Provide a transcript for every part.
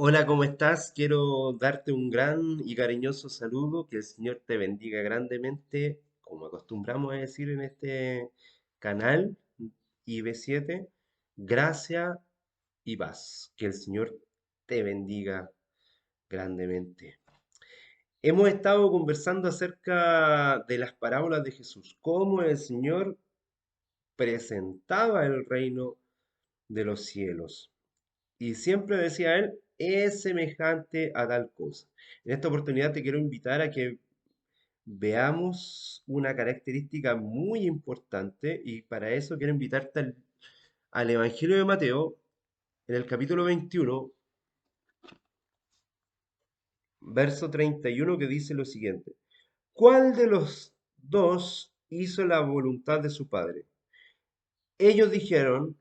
Hola, ¿cómo estás? Quiero darte un gran y cariñoso saludo. Que el Señor te bendiga grandemente, como acostumbramos a decir en este canal IB7. Gracia y paz. Que el Señor te bendiga grandemente. Hemos estado conversando acerca de las parábolas de Jesús, cómo el Señor presentaba el reino de los cielos. Y siempre decía él, es semejante a tal cosa. En esta oportunidad te quiero invitar a que veamos una característica muy importante y para eso quiero invitarte al Evangelio de Mateo, en el capítulo 21, verso 31, que dice lo siguiente. ¿Cuál de los dos hizo la voluntad de su padre? Ellos dijeron,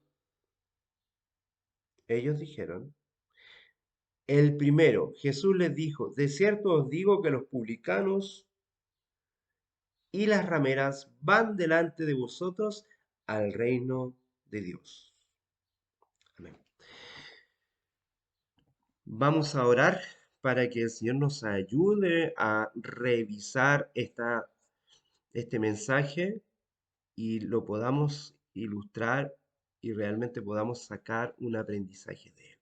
ellos dijeron, el primero. Jesús les dijo, de cierto os digo que los publicanos y las rameras van delante de vosotros al reino de Dios. Amén. Vamos a orar para que el Señor nos ayude a revisar este mensaje y lo podamos ilustrar y realmente podamos sacar un aprendizaje de él.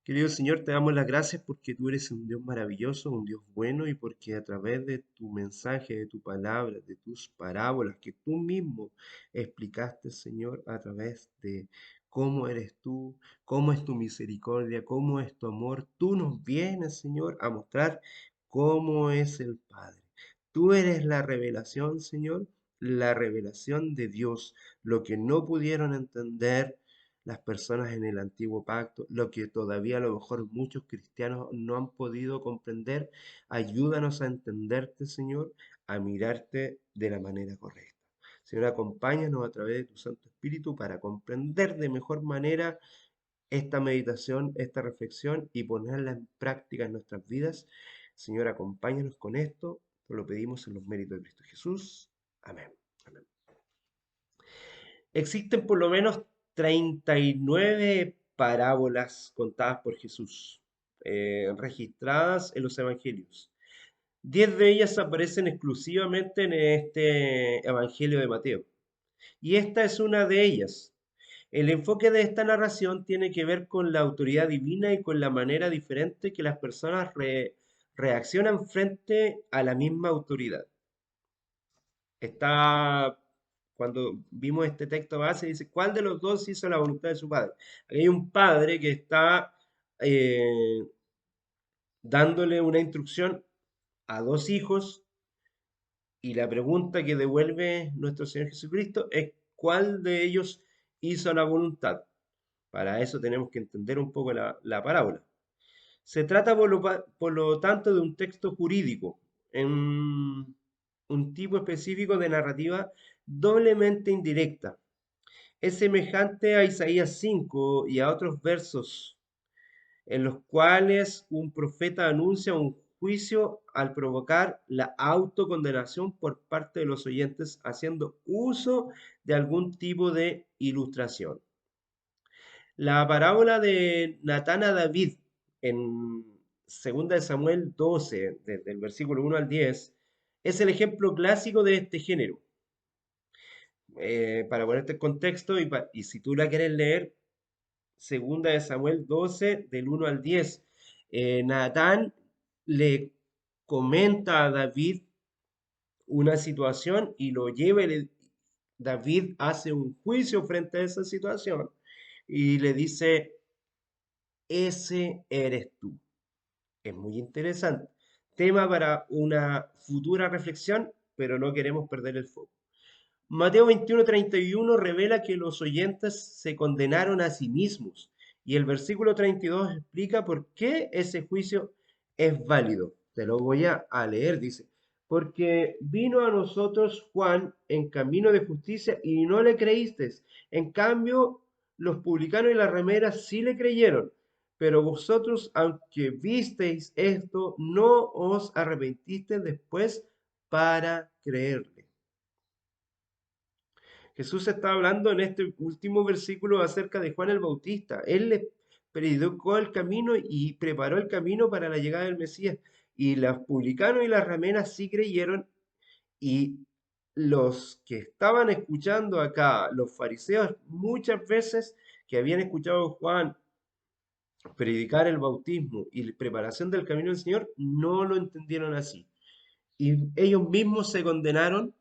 Querido Señor, te damos las gracias porque tú eres un Dios maravilloso, un Dios bueno y porque a través de tu mensaje, de tu palabra, de tus parábolas que tú mismo explicaste, Señor, a través de cómo eres tú, cómo es tu misericordia, cómo es tu amor, tú nos vienes, Señor, a mostrar cómo es el Padre. Tú eres la revelación, Señor, la revelación de Dios, lo que no pudieron entender las personas en el antiguo pacto, lo que todavía a lo mejor muchos cristianos no han podido comprender. Ayúdanos a entenderte, Señor, a mirarte de la manera correcta. Señor, acompáñanos a través de tu Santo Espíritu para comprender de mejor manera esta meditación, esta reflexión y ponerla en práctica en nuestras vidas. Señor, acompáñanos con esto. Te lo pedimos en los méritos de Cristo Jesús. Amén. Amén. Existen por lo menos 39 parábolas contadas por Jesús, registradas en los evangelios. 10 de ellas aparecen exclusivamente en este Evangelio de Mateo. Y esta es una de ellas. El enfoque de esta narración tiene que ver con la autoridad divina y con la manera diferente que las personas reaccionan frente a la misma autoridad. Está, cuando vimos este texto base, dice, ¿cuál de los dos hizo la voluntad de su padre? Aquí hay un padre que está eh, dándole una instrucción a dos hijos y la pregunta que devuelve nuestro Señor Jesucristo es, ¿cuál de ellos hizo la voluntad? Para eso tenemos que entender un poco la parábola. Se trata, por lo tanto, de un texto jurídico, en un tipo específico de narrativa doblemente indirecta. Es semejante a Isaías 5 y a otros versos en los cuales un profeta anuncia un juicio al provocar la autocondenación por parte de los oyentes haciendo uso de algún tipo de ilustración. La parábola de Natán a David en 2 de Samuel 12, desde el versículo 1 al 10, es el ejemplo clásico de este género. Para ponerte en contexto, y si tú la quieres leer, 2 de Samuel 12, del 1 al 10, Natán le comenta a David una situación y lo lleva, David hace un juicio frente a esa situación y le dice, ese eres tú. Es muy interesante. Tema para una futura reflexión, pero no queremos perder el foco. Mateo 21:31 revela que los oyentes se condenaron a sí mismos y el versículo 32 explica por qué ese juicio es válido. Te lo voy a leer, dice, porque vino a nosotros Juan en camino de justicia y no le creísteis. En cambio, los publicanos y las rameras sí le creyeron. Pero vosotros, aunque visteis esto, no os arrepentisteis después para creerle. Jesús está hablando en este último versículo acerca de Juan el Bautista. Él le predicó el camino y preparó el camino para la llegada del Mesías. Y los publicanos y las rameras sí creyeron, y los que estaban escuchando acá, los fariseos, muchas veces que habían escuchado a Juan predicar el bautismo y la preparación del camino del Señor, no lo entendieron así. Y ellos mismos se condenaron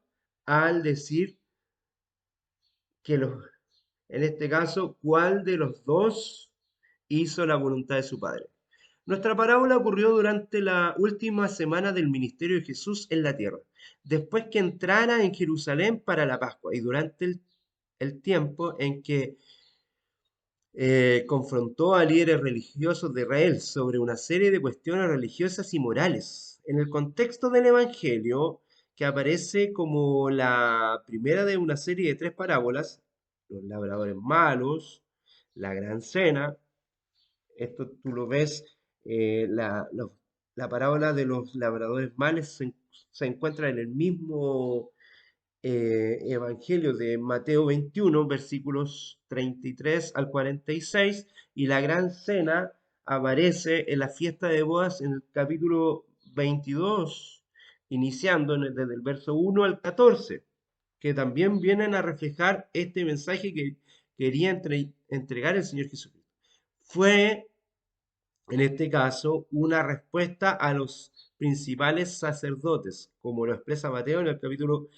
al decir que en este caso, ¿cuál de los dos hizo la voluntad de su Padre? Nuestra parábola ocurrió durante la última semana del ministerio de Jesús en la tierra, después que entrara en Jerusalén para la Pascua y durante el tiempo en que confrontó a líderes religiosos de Israel sobre una serie de cuestiones religiosas y morales. En el contexto del Evangelio, que aparece como la primera de una serie de tres parábolas, los labradores malos, la gran cena, esto tú lo ves, la parábola de los labradores malos se encuentra en el mismo Evangelio de Mateo 21, versículos 33 al 46, y la gran cena aparece en la fiesta de bodas en el capítulo 22, iniciando desde el verso 1 al 14, que también vienen a reflejar este mensaje que quería entregar el Señor Jesucristo. Fue, en este caso, una respuesta a los principales sacerdotes, como lo expresa Mateo en el capítulo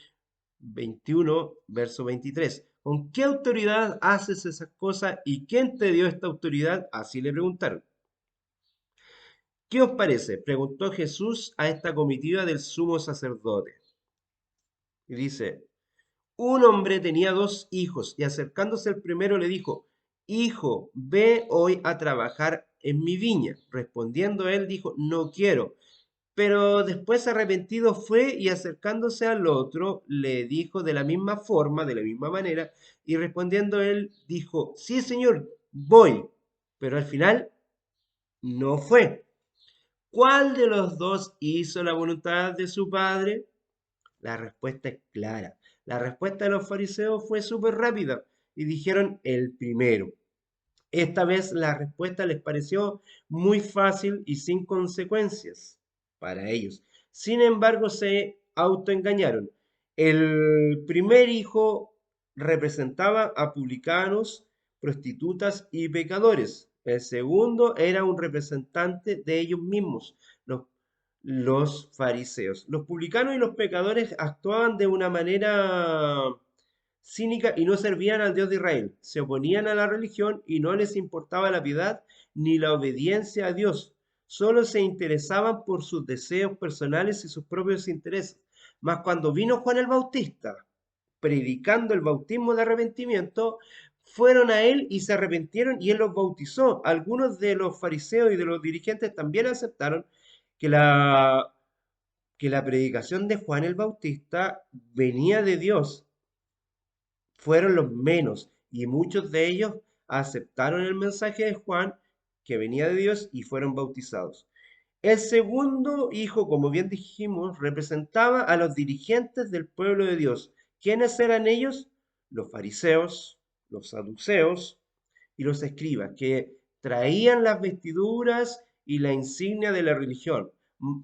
21, verso 23. ¿Con qué autoridad haces esas cosas y quién te dio esta autoridad? Así le preguntaron. ¿Qué os parece? Preguntó Jesús a esta comitiva del sumo sacerdote. Y dice, un hombre tenía dos hijos y acercándose el primero le dijo, Hijo, ve hoy a trabajar en mi viña. Respondiendo él dijo, no quiero. Pero después arrepentido fue y acercándose al otro le dijo de la misma forma, de la misma manera, y respondiendo él dijo, sí, señor, voy. Pero al final no fue. ¿Cuál de los dos hizo la voluntad de su padre? La respuesta es clara. La respuesta de los fariseos fue súper rápida y dijeron el primero. Esta vez la respuesta les pareció muy fácil y sin consecuencias para ellos. Sin embargo, se autoengañaron. El primer hijo representaba a publicanos, prostitutas y pecadores. El segundo era un representante de ellos mismos, los fariseos. Los publicanos y los pecadores actuaban de una manera cínica y no servían al Dios de Israel. Se oponían a la religión y no les importaba la piedad ni la obediencia a Dios. Solo se interesaban por sus deseos personales y sus propios intereses. Mas cuando vino Juan el Bautista, predicando el bautismo de arrepentimiento, fueron a él y se arrepintieron y él los bautizó. Algunos de los fariseos y de los dirigentes también aceptaron que que la predicación de Juan el Bautista venía de Dios. Fueron los menos y muchos de ellos aceptaron el mensaje de Juan que venía de Dios y fueron bautizados. El segundo hijo, como bien dijimos, representaba a los dirigentes del pueblo de Dios. ¿Quiénes eran ellos? Los fariseos, los saduceos y los escribas, que traían las vestiduras y la insignia de la religión,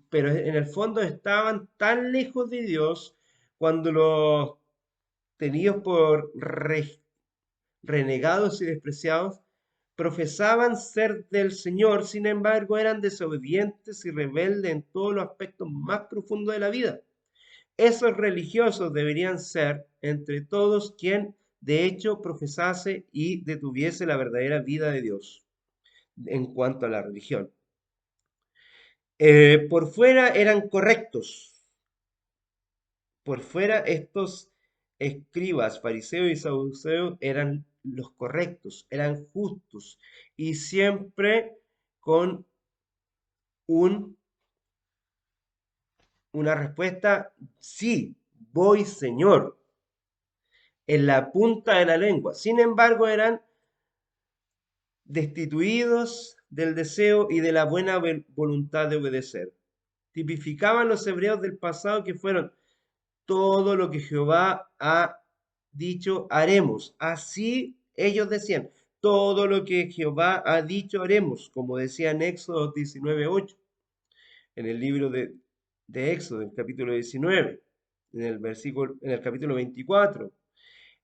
pero en el fondo estaban tan lejos de Dios cuando los tenidos por renegados y despreciados, profesaban ser del Señor, sin embargo eran desobedientes y rebeldes en todos los aspectos más profundos de la vida. Esos religiosos deberían ser, entre todos, quien de hecho profesase y detuviese la verdadera vida de Dios en cuanto a la religión. Por fuera eran correctos, por fuera estos escribas, fariseos y saduceos eran los correctos, eran justos y siempre con un, una respuesta, sí, voy Señor, en la punta de la lengua. Sin embargo, eran destituidos del deseo y de la buena voluntad de obedecer. Tipificaban los hebreos del pasado que fueron todo lo que Jehová ha dicho haremos. Así ellos decían, todo lo que Jehová ha dicho haremos, como decía en Éxodo 19:8, en el libro de Éxodo, en el capítulo 19, en el capítulo 24.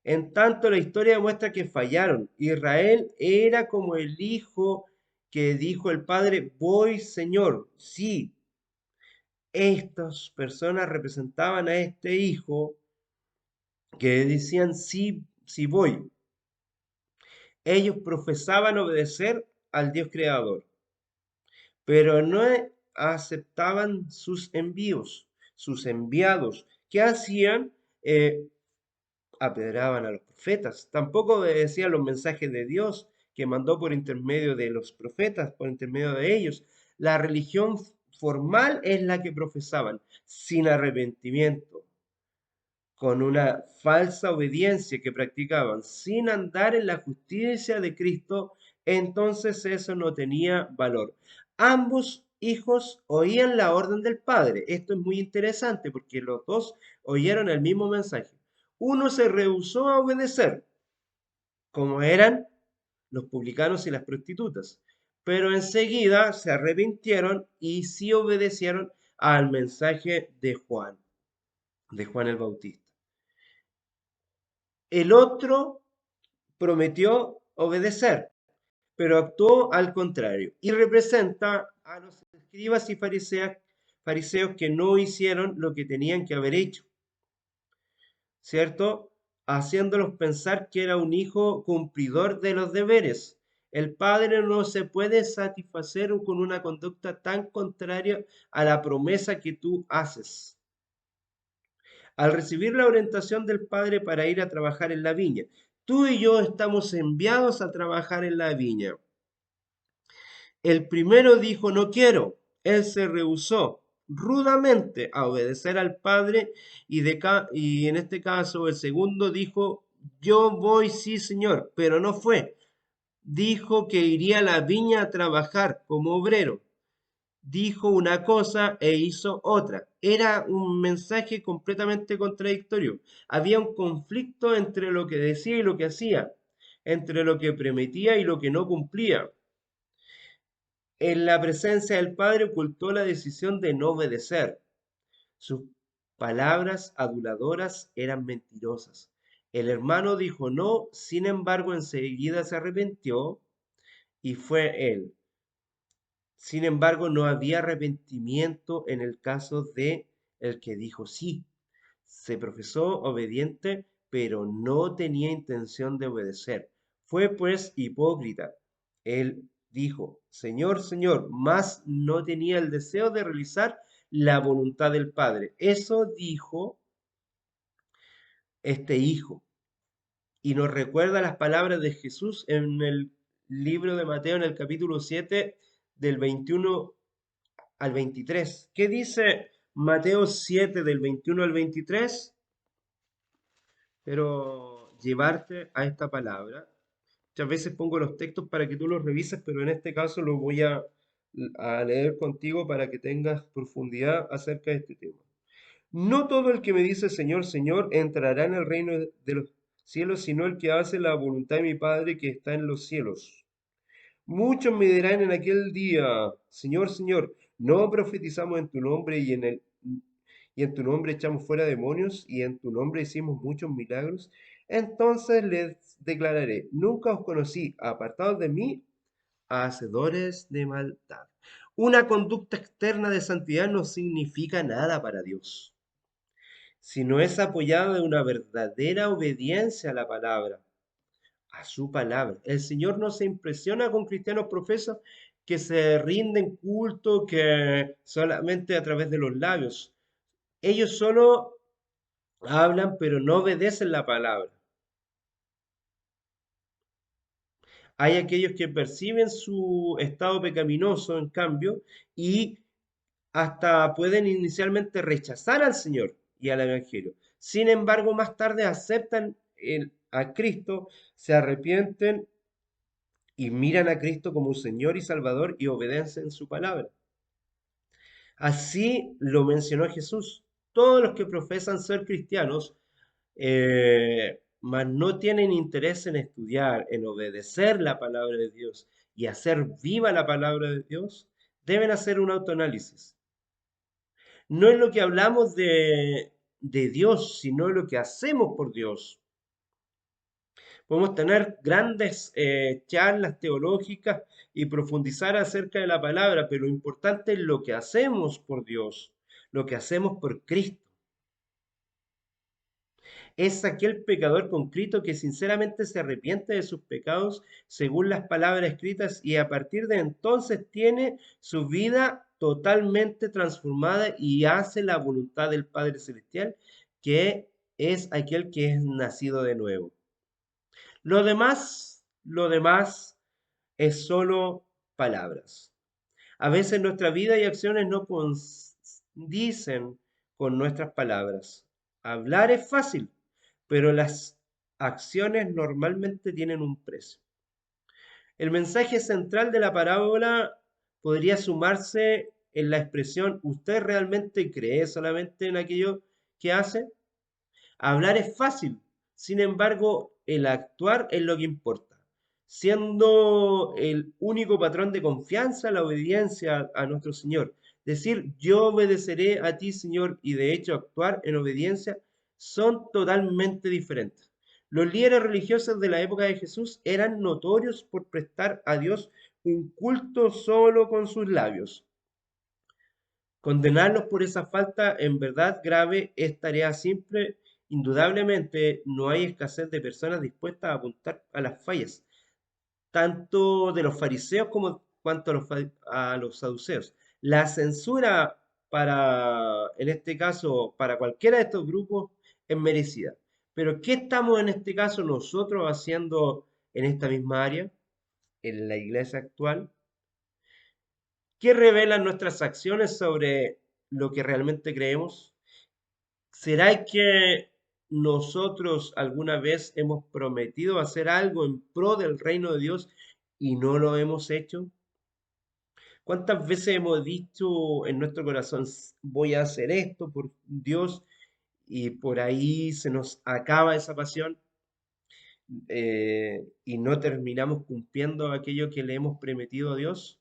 En tanto, la historia demuestra que fallaron. Israel era como el hijo que dijo el padre, voy, Señor. Sí, estas personas representaban a este hijo que decían, sí, sí voy. Ellos profesaban obedecer al Dios creador, pero no aceptaban sus envíos, sus enviados. ¿Qué hacían? Apedraban a los profetas. Tampoco obedecían los mensajes de Dios que mandó por intermedio de los profetas, por intermedio de ellos. La religión formal es la que profesaban, sin arrepentimiento, con una falsa obediencia que practicaban, sin andar en la justicia de Cristo, entonces eso no tenía valor. Ambos hijos oían la orden del Padre. Esto es muy interesante porque los dos oyeron el mismo mensaje. Uno se rehusó a obedecer, como eran los publicanos y las prostitutas, pero enseguida se arrepintieron y sí obedecieron al mensaje de Juan el Bautista. El otro prometió obedecer, pero actuó al contrario y representa a los escribas y fariseos que no hicieron lo que tenían que haber hecho, ¿cierto? Haciéndolos pensar que era un hijo cumplidor de los deberes. El padre no se puede satisfacer con una conducta tan contraria a la promesa que tú haces. Al recibir la orientación del padre para ir a trabajar en la viña, tú y yo estamos enviados a trabajar en la viña. El primero dijo, no quiero. Él se rehusó rudamente a obedecer al padre y en este caso el segundo dijo, yo voy, sí, señor, pero no fue. Dijo que iría a la viña a trabajar como obrero. Dijo una cosa e hizo otra. Era un mensaje completamente contradictorio. Había un conflicto entre lo que decía y lo que hacía, entre lo que prometía y lo que no cumplía. En la presencia del Padre ocultó la decisión de no obedecer. Sus palabras aduladoras eran mentirosas. El hermano dijo no, sin embargo, enseguida se arrepintió y fue él. Sin embargo, no había arrepentimiento en el caso de el que dijo sí. Se profesó obediente, pero no tenía intención de obedecer. Fue pues hipócrita. Él dijo, Señor, Señor, mas no tenía el deseo de realizar la voluntad del Padre. Eso dijo este hijo. Y nos recuerda las palabras de Jesús en el libro de Mateo, en el capítulo 7, del 21 al 23. ¿Qué dice Mateo 7 del 21 al 23? Pero llevarte a esta palabra. Muchas veces pongo los textos para que tú los revises, pero en este caso lo voy a leer contigo para que tengas profundidad acerca de este tema. No todo el que me dice Señor, Señor entrará en el reino de los cielos, sino el que hace la voluntad de mi Padre que está en los cielos. Muchos me dirán en aquel día, Señor, Señor, no profetizamos en tu nombre y en tu nombre echamos fuera demonios y en tu nombre hicimos muchos milagros. Entonces les declararé, nunca os conocí, apartados de mí, hacedores de maldad. Una conducta externa de santidad no significa nada para Dios, si no es apoyada de una verdadera obediencia a la palabra, a su palabra. El Señor no se impresiona con cristianos profesos que se rinden culto, que solamente a través de los labios. Ellos solo hablan, pero no obedecen la palabra. Hay aquellos que perciben su estado pecaminoso, en cambio, y hasta pueden inicialmente rechazar al Señor y al Evangelio. Sin embargo, más tarde aceptan a Cristo, se arrepienten y miran a Cristo como Señor y Salvador y obedecen su palabra. Así lo mencionó Jesús. Todos los que profesan ser cristianos mas no tienen interés en estudiar, en obedecer la palabra de Dios y hacer viva la palabra de Dios, deben hacer un autoanálisis. No es lo que hablamos de Dios, sino lo que hacemos por Dios. Podemos tener grandes charlas teológicas y profundizar acerca de la palabra, pero lo importante es lo que hacemos por Dios, lo que hacemos por Cristo. Es aquel pecador contrito que sinceramente se arrepiente de sus pecados según las palabras escritas y a partir de entonces tiene su vida totalmente transformada y hace la voluntad del Padre Celestial, que es aquel que es nacido de nuevo. Lo demás es solo palabras. A veces nuestra vida y acciones no condicen con nuestras palabras. Hablar es fácil, pero las acciones normalmente tienen un precio. El mensaje central de la parábola podría sumarse en la expresión: ¿usted realmente cree solamente en aquello que hace? Hablar es fácil, sin embargo, el actuar es lo que importa. Siendo el único patrón de confianza la obediencia a nuestro Señor. Decir, yo obedeceré a ti, Señor, y de hecho actuar en obediencia son totalmente diferentes. Los líderes religiosos de la época de Jesús eran notorios por prestar a Dios un culto solo con sus labios. Condenarlos por esa falta en verdad grave es tarea simple. Indudablemente no hay escasez de personas dispuestas a apuntar a las fallas, tanto de los fariseos como cuanto a los saduceos. La censura para, en este caso, para cualquiera de estos grupos es merecida. Pero ¿qué estamos en este caso nosotros haciendo en esta misma área, en la iglesia actual? ¿Qué revelan nuestras acciones sobre lo que realmente creemos? ¿Será que nosotros alguna vez hemos prometido hacer algo en pro del reino de Dios y no lo hemos hecho? ¿Cuántas veces hemos dicho en nuestro corazón, voy a hacer esto por Dios, y por ahí se nos acaba esa pasión y no terminamos cumpliendo aquello que le hemos prometido a Dios?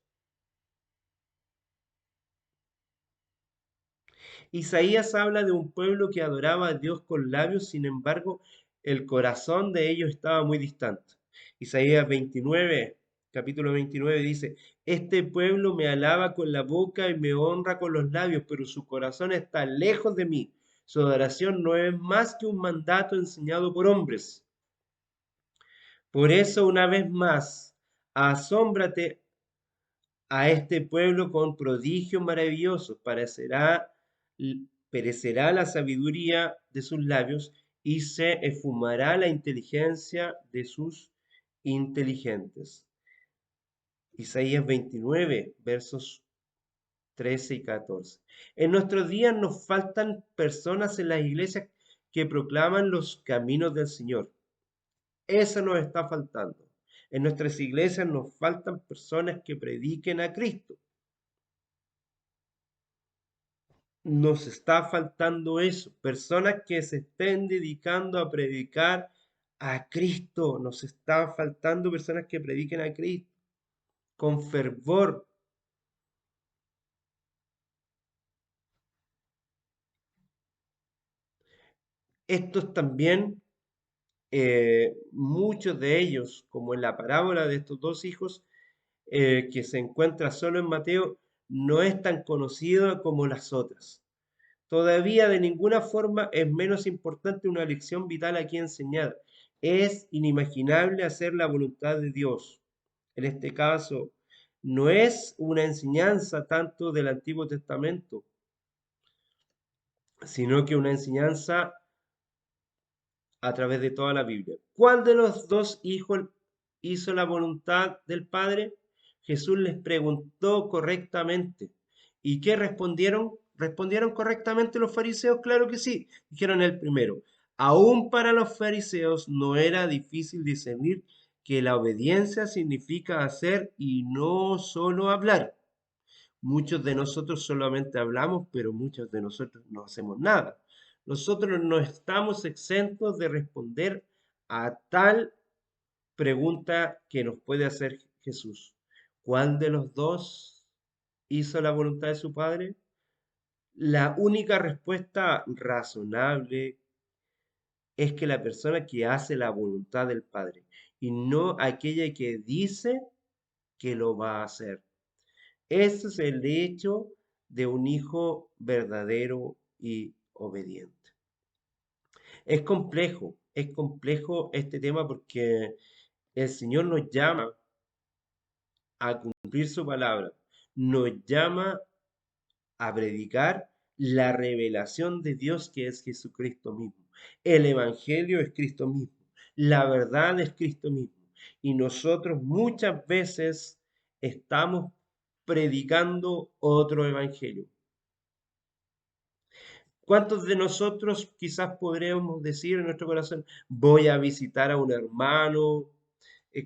Isaías habla de un pueblo que adoraba a Dios con labios, sin embargo, el corazón de ellos estaba muy distante. Isaías 29, capítulo 29 dice, este pueblo me alaba con la boca y me honra con los labios, pero su corazón está lejos de mí. Su adoración no es más que un mandato enseñado por hombres. Por eso, una vez más, asómbrate a este pueblo con prodigios maravillosos. Perecerá la sabiduría de sus labios y se esfumará la inteligencia de sus inteligentes. Isaías 29, versos 13 y 14. En nuestros días nos faltan personas en las iglesias que proclaman los caminos del Señor. Eso nos está faltando. En nuestras iglesias nos faltan personas que prediquen a Cristo. Nos está faltando eso, personas que se estén dedicando a predicar a Cristo. Nos está faltando personas que prediquen a Cristo con fervor. Estos también, muchos de ellos, como en la parábola de estos dos hijos, que se encuentra solo en Mateo, no es tan conocido como las otras. Todavía de ninguna forma es menos importante una lección vital aquí enseñada. Es inimaginable hacer la voluntad de Dios. En este caso, no es una enseñanza tanto del Antiguo Testamento, sino que una enseñanza a través de toda la Biblia. ¿Cuál de los dos hijos hizo la voluntad del Padre? Jesús les preguntó correctamente. ¿Y qué respondieron? ¿Respondieron correctamente los fariseos? Claro que sí. Dijeron el primero. Aún para los fariseos no era difícil discernir que la obediencia significa hacer y no solo hablar. Muchos de nosotros solamente hablamos, pero muchos de nosotros no hacemos nada. Nosotros no estamos exentos de responder a tal pregunta que nos puede hacer Jesús. ¿Cuál de los dos hizo la voluntad de su Padre? La única respuesta razonable es que la persona que hace la voluntad del Padre y no aquella que dice que lo va a hacer. Ese es el hecho de un hijo verdadero y obediente. Es complejo este tema porque el Señor nos llama a cumplir su palabra, nos llama a predicar la revelación de Dios que es Jesucristo mismo. El Evangelio es Cristo mismo, la verdad es Cristo mismo. Y nosotros muchas veces estamos predicando otro Evangelio. ¿Cuántos de nosotros quizás podríamos decir en nuestro corazón, voy a visitar a un hermano?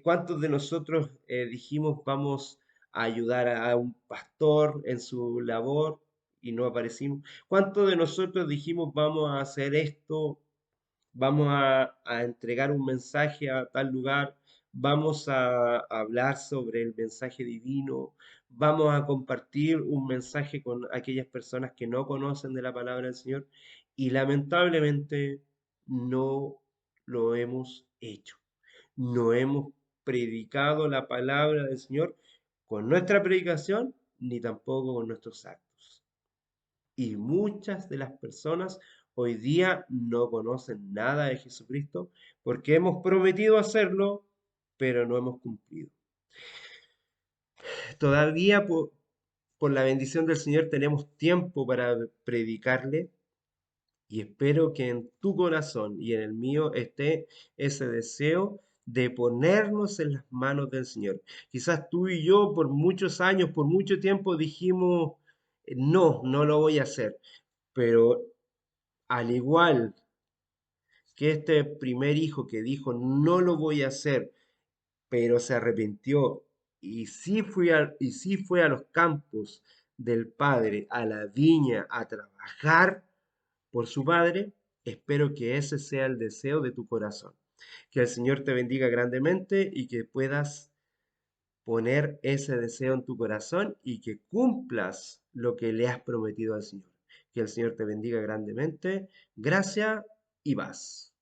¿Cuántos de nosotros dijimos, vamos a ayudar a un pastor en su labor y no aparecimos? ¿Cuántos de nosotros dijimos, vamos a hacer esto, vamos a entregar un mensaje a tal lugar, vamos a hablar sobre el mensaje divino, vamos a compartir un mensaje con aquellas personas que no conocen de la palabra del Señor? Y lamentablemente no lo hemos hecho. No hemos predicado la palabra del Señor con nuestra predicación ni tampoco con nuestros actos. Y muchas de las personas hoy día no conocen nada de Jesucristo porque hemos prometido hacerlo, pero no hemos cumplido. Todavía por la bendición del Señor tenemos tiempo para predicarle y espero que en tu corazón y en el mío esté ese deseo de ponernos en las manos del Señor. Quizás tú y yo por muchos años, por mucho tiempo dijimos, no, no lo voy a hacer. Pero al igual que este primer hijo que dijo, no lo voy a hacer, pero se arrepintió y sí fue a los campos del Padre, a la viña, a trabajar por su Padre, espero que ese sea el deseo de tu corazón. Que el Señor te bendiga grandemente y que puedas poner ese deseo en tu corazón y que cumplas lo que le has prometido al Señor. Que el Señor te bendiga grandemente. Gracias y paz.